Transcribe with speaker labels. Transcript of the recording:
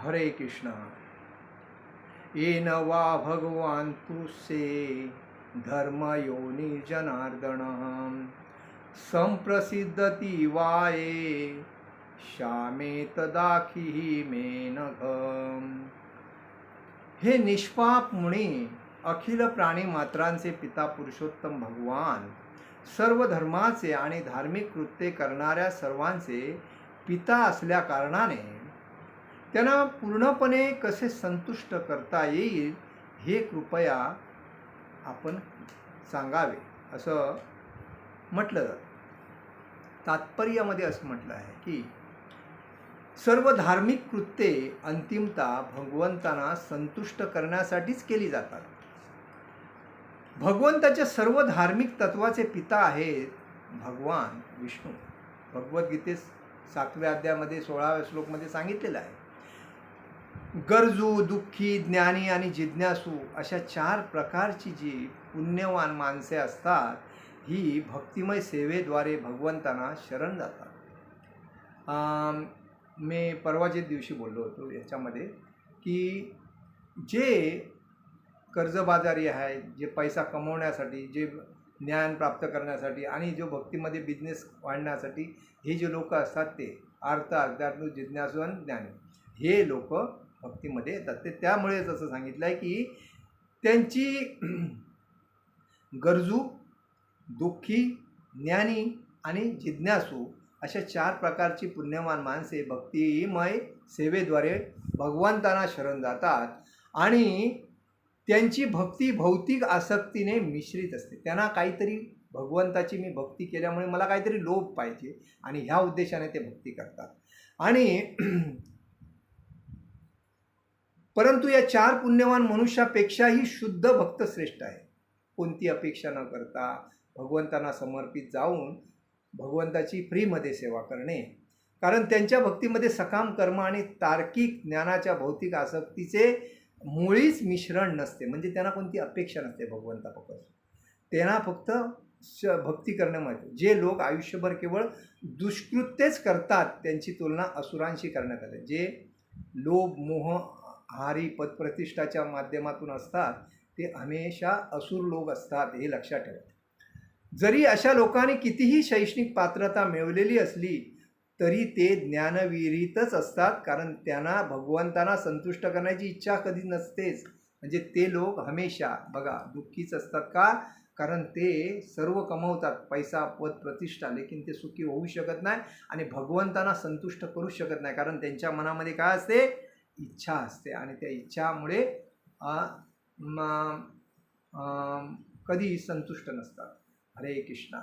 Speaker 1: हरे कृष्णा। येन वा भगवान तुसे धर्म योनि जनार्दन संप्रसिद्धती वाये श्यामे तदाखी मेनघ। हे निष्पाप मुनी, अखिल प्राणी मात्रांचे पिता पुरुषोत्तम भगवान, सर्व धर्माचे आणि धार्मिक कृत्ये करणाऱ्या सर्वांचे पिता असल्या कारणाने त्यांना पूर्णपणे कसे संतुष्ट करता येईल हे कृपया आपण सांगावे असं म्हटलं जातं। तात्पर्यामध्ये असं म्हटलं आहे की सर्व धार्मिक कृत्ये अंतिमतः भगवंतांना संतुष्ट करण्यासाठीच केली जातात। भगवंताच्या सर्व धार्मिक तत्वाचे पिता आहेत भगवान विष्णू। भगवद्गीतेत 7व्या अध्यायामध्ये 16व्या श्लोकमध्ये सांगितलेलं आहे, गरजू, दुःखी, ज्ञानी आणि जिज्ञासू अशा 4 प्रकारची जी पुण्यवान माणसे असतात ही भक्तिमय सेवेद्वारे भगवंतांना शरण जातात। मी परवाच्या दिवशी बोललो होतो याच्यामध्ये की जे कर्जबाजारी आहे, जे पैसा कमवण्यासाठी, जे ज्ञान प्राप्त करण्यासाठी आणि जो भक्तीमध्ये बिझनेस वाढण्यासाठी हे जे लोक असतात ते अर्थ, अध्यात्म, जिज्ञासू आणि ज्ञानी हे लोक भक्तीमध्ये येतात। ते त्यामुळेच असं सांगितलं आहे की त्यांची गरजू, दुःखी, ज्ञानी आणि जिज्ञासू अशा 4 प्रकारची पुण्यवान माणसे भक्तिमय सेवेद्वारे भगवंतांना शरण जातात आणि त्यांची भक्ती भौतिक आसक्तीने मिश्रित असते। त्यांना काहीतरी भगवंताची मी भक्ती केल्यामुळे मला काहीतरी लोभ पाहिजे आणि ह्या उद्देशाने ते भक्ती करतात। आणि परंतु या 4 पुण्यवान मनुष्यापेक्षाही शुद्ध भक्त श्रेष्ठ आहे। कोणती अपेक्षा न करता भगवंतांना समर्पित जाऊन भगवंताची फ्रीमध्ये सेवा करणे, कारण त्यांच्या भक्तीमध्ये सकाम कर्म आणि तार्किक ज्ञानाच्या भौतिक आसक्तीचे मुळीच मिश्रण नसते। म्हणजे त्यांना कोणती अपेक्षा नसते भगवंतापासून, त्यांना फक्त भक्ती करण्यामध्ये। जे लोक आयुष्यभर केवळ दुष्कृत्येच करतात त्यांची तुलना असुरांशी करण्यात आली। जे लोभ, मोह, हारी, पदप्रतिष्ठाच्या माध्यमातून असतात ते हमेशा असुर लोक असतात, हे लक्षात ठेवा। जरी अशा लोकांनी कितीही शैक्षणिक पात्रता मिळवलेली असली तरी ते ज्ञानविरहितच असतात, कारण त्यांना भगवंतांना संतुष्ट करण्याची इच्छा कधी नसतेच। म्हणजे ते लोक हमेशा बघा दुःखीच असतात का, कारण ते सर्व कमवतात, पैसा, पद, प्रतिष्ठा, लेकिन ते सुखी होऊ शकत नाही आणि भगवंतांना संतुष्ट करू शकत नाही, कारण त्यांच्या मनामध्ये काय असते, इच्छा असते आणि त्या इच्छामुळे कधी संतुष्ट नसतात। हरे कृष्णा।